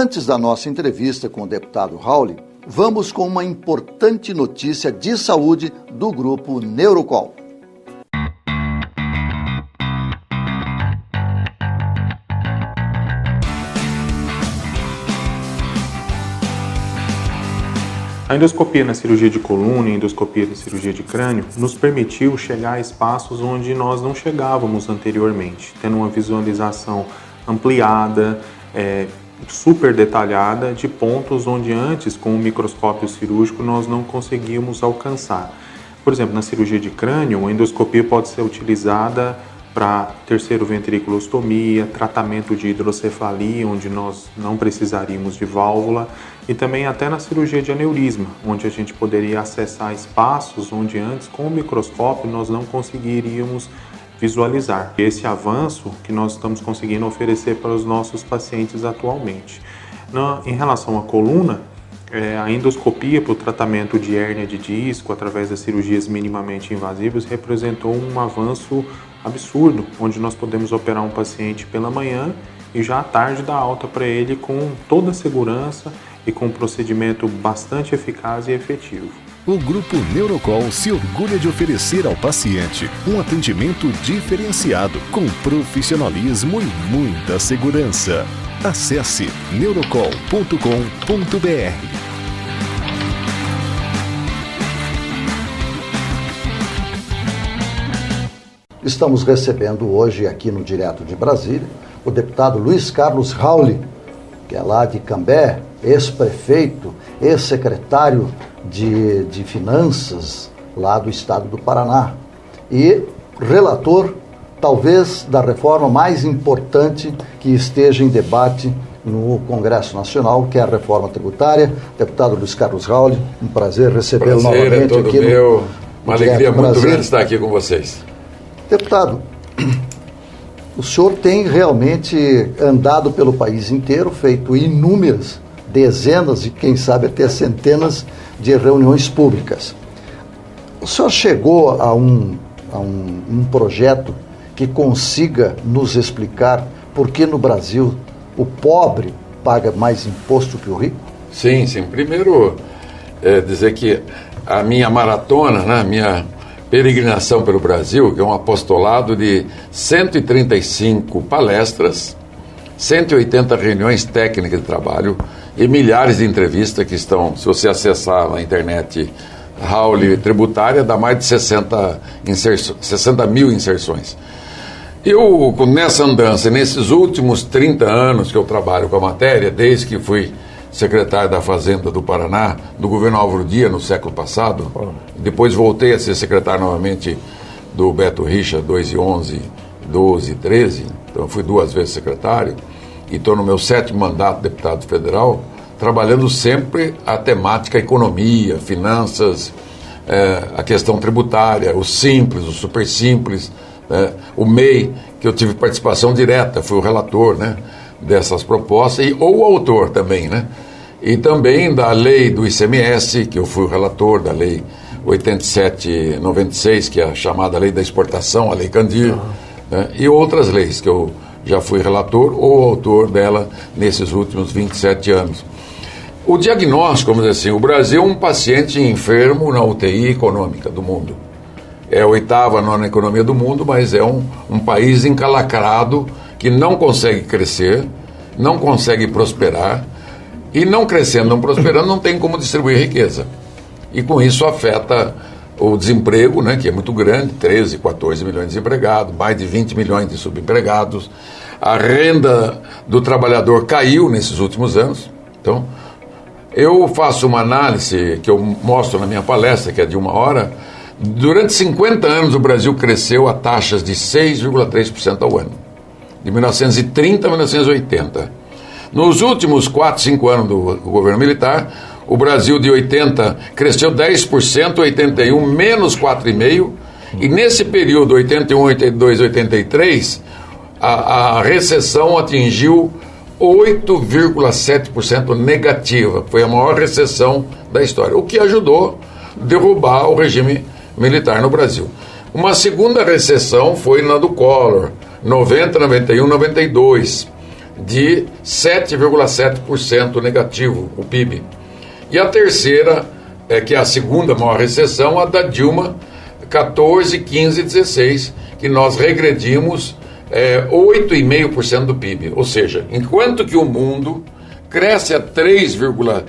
Antes da nossa entrevista com o deputado Raul, vamos com uma importante notícia de saúde do grupo Neurocol. A endoscopia na cirurgia de coluna e a endoscopia na cirurgia de crânio nos permitiu chegar a espaços onde nós não chegávamos anteriormente, tendo uma visualização ampliada, super detalhada de pontos onde antes, com o microscópio cirúrgico, nós não conseguíamos alcançar. Por exemplo, na cirurgia de crânio, a endoscopia pode ser utilizada para terceiro ventriculostomia, tratamento de hidrocefalia, onde nós não precisaríamos de válvula, e também até na cirurgia de aneurisma, onde a gente poderia acessar espaços onde antes, com o microscópio, nós não conseguiríamos visualizar. Esse avanço que nós estamos conseguindo oferecer para os nossos pacientes atualmente. Em relação à coluna, a endoscopia para o tratamento de hérnia de disco através das cirurgias minimamente invasivas representou um avanço absurdo, onde nós podemos operar um paciente pela manhã e já à tarde dar alta para ele com toda a segurança e com um procedimento bastante eficaz e efetivo. O Grupo Neurocol se orgulha de oferecer ao paciente um atendimento diferenciado, com profissionalismo e muita segurança. Acesse neurocol.com.br. Estamos recebendo hoje aqui no Direto de Brasília o deputado Luiz Carlos Raul, que é lá de Cambé, ex-prefeito, ex-secretário de Finanças lá do estado do Paraná e relator, talvez, da reforma mais importante que esteja em debate no Congresso Nacional, que é a reforma tributária. Deputado Luiz Carlos Raul, um prazer recebê-lo novamente todo aqui meu. no Uma alegria muito grande estar aqui com vocês. Deputado, o senhor tem realmente andado pelo país inteiro, feito inúmeras, dezenas e quem sabe até centenas de reuniões públicas. O senhor chegou a um projeto que consiga nos explicar por que no Brasil o pobre paga mais imposto que o rico? Sim. Primeiro, dizer que a minha maratona, né, minha peregrinação pelo Brasil, que é um apostolado de 135 palestras, 180 reuniões técnicas de trabalho e milhares de entrevistas que estão, se você acessar na internet Raul Tributária, dá mais de 60 mil inserções. Eu, nessa andança, nesses últimos 30 anos que eu trabalho com a matéria, desde que fui secretário da Fazenda do Paraná, do governo Álvaro Dias, no século passado, depois voltei a ser secretário novamente do Beto Richa, 2011, 12 e 13, então eu fui 2 vezes secretário, e estou no meu 7º mandato de deputado federal, trabalhando sempre a temática economia, finanças, a questão tributária, o simples, o super simples, o MEI, que eu tive participação direta, fui o relator, né, dessas propostas, ou o autor também, né? E também da lei do ICMS, que eu fui o relator, da lei 8796, que é a chamada lei da exportação, a lei Candir, né? E outras leis que eu já fui relator ou autor dela nesses últimos 27 anos. O diagnóstico, vamos dizer assim, o Brasil é um paciente enfermo na UTI econômica do mundo. É a 8ª, 9ª economia do mundo, mas é um país encalacrado que não consegue crescer, não consegue prosperar, e não crescendo, não prosperando, não tem como distribuir riqueza. E com isso afeta o desemprego, né, que é muito grande, 13, 14 milhões de desempregados, mais de 20 milhões de subempregados. A renda do trabalhador caiu nesses últimos anos. Então, eu faço uma análise que eu mostro na minha palestra, que é de 1 hora. Durante 50 anos o Brasil cresceu a taxas de 6,3% ao ano, de 1930 a 1980. Nos últimos 4, 5 anos do governo militar, o Brasil de 80 cresceu 10%, 81 menos 4,5%, e nesse período 81, 82, 83, a recessão atingiu 8,7% negativa. Foi a maior recessão da história, o que ajudou a derrubar o regime militar no Brasil. Uma segunda recessão foi na do Collor, 90, 91, 92. de 7,7% negativo, o PIB. E a terceira, que é a segunda maior recessão, a da Dilma, 14, 15, 16, que nós regredimos 8,5% do PIB. Ou seja, enquanto que o mundo cresce a 3,2%,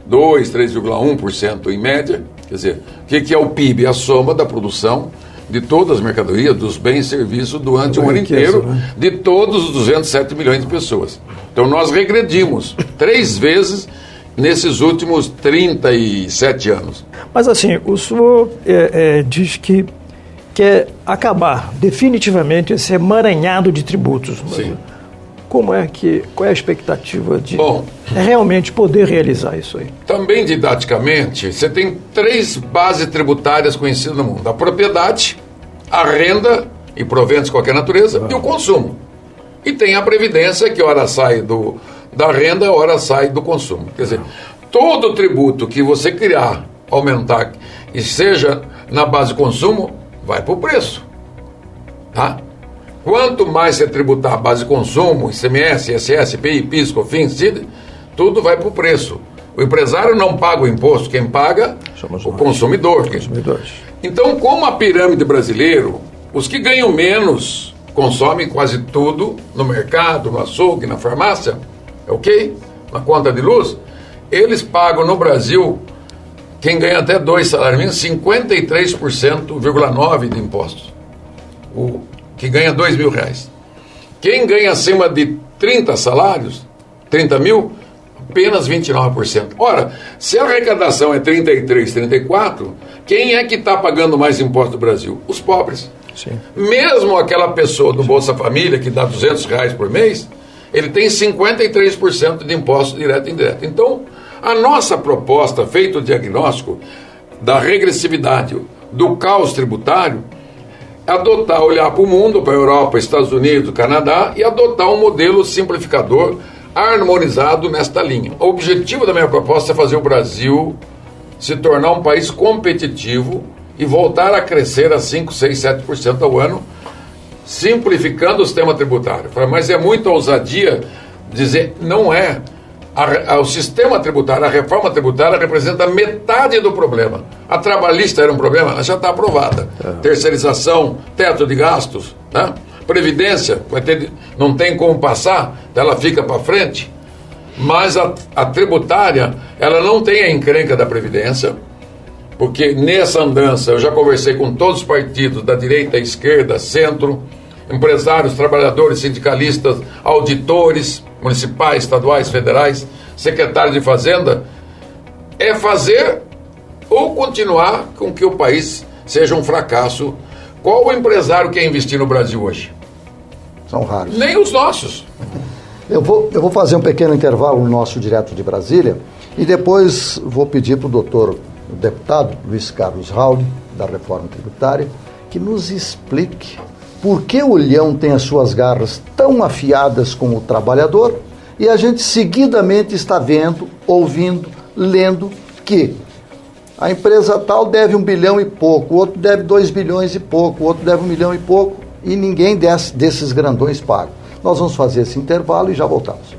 3,1% em média, quer dizer, o que é o PIB? A soma da produção de todas as mercadorias, dos bens e serviços durante o ano inteiro, né? De todos os 207 milhões de pessoas. Então nós regredimos 3 vezes nesses últimos 37 anos. Mas assim, o senhor diz que quer acabar definitivamente esse emaranhado de tributos. Sim. Qual é a expectativa de realmente poder realizar isso aí? Também didaticamente, você tem 3 bases tributárias conhecidas no mundo: a propriedade, a renda e proventos de qualquer natureza, e o consumo. E tem a previdência, que ora sai da renda, ora sai do consumo. Quer dizer, todo tributo que você criar, aumentar, e seja na base de consumo, vai para o preço. Tá? Quanto mais você tributar a base de consumo, ICMS, ISS, IPI, PIS, COFINS, CID, tudo vai para o preço. O empresário não paga o imposto, quem paga somos o consumidor. Consumidores. Então, como a pirâmide brasileira, os que ganham menos consomem quase tudo no mercado, no açougue, na farmácia, ok? Na conta de luz, eles pagam no Brasil, quem ganha até 2 salários mínimos, 53,9% de impostos. O que ganha R$2.000. Quem ganha acima de 30 salários, 30 mil, apenas 29%. Ora, se a arrecadação é 33, 34, quem é que está pagando mais imposto do Brasil? Os pobres. Sim. Mesmo aquela pessoa do Bolsa Família que dá R$200 por mês, ele tem 53% de imposto direto e indireto. Então, a nossa proposta, feito o diagnóstico da regressividade, do caos tributário, é olhar para o mundo, para a Europa, Estados Unidos, Canadá, e adotar um modelo simplificador, harmonizado nesta linha. O objetivo da minha proposta é fazer o Brasil se tornar um país competitivo e voltar a crescer a 5, 6, 7% ao ano, simplificando o sistema tributário. Mas é muita ousadia dizer, não é. O sistema tributário, a reforma tributária representa metade do problema. A trabalhista era um problema, ela já está aprovada. Terceirização, teto de gastos, né? Previdência, não tem como passar, ela fica para frente. Mas a tributária, ela não tem a encrenca da Previdência, porque nessa andança eu já conversei com todos os partidos, da direita, esquerda, centro, empresários, trabalhadores, sindicalistas, auditores municipais, estaduais, federais, secretários de Fazenda, é fazer ou continuar com que o país seja um fracasso. Qual o empresário quer investir no Brasil hoje? São raros. Nem os nossos. Eu vou fazer um pequeno intervalo no nosso Direto de Brasília e depois vou pedir para o deputado Luiz Carlos Rauli, da Reforma Tributária, que nos explique por que o leão tem as suas garras tão afiadas com o trabalhador e a gente seguidamente está vendo, ouvindo, lendo que a empresa tal deve 1 bilhão e pouco, o outro deve 2 bilhões e pouco, o outro deve 1 milhão e pouco e ninguém desses grandões paga. Nós vamos fazer esse intervalo e já voltamos.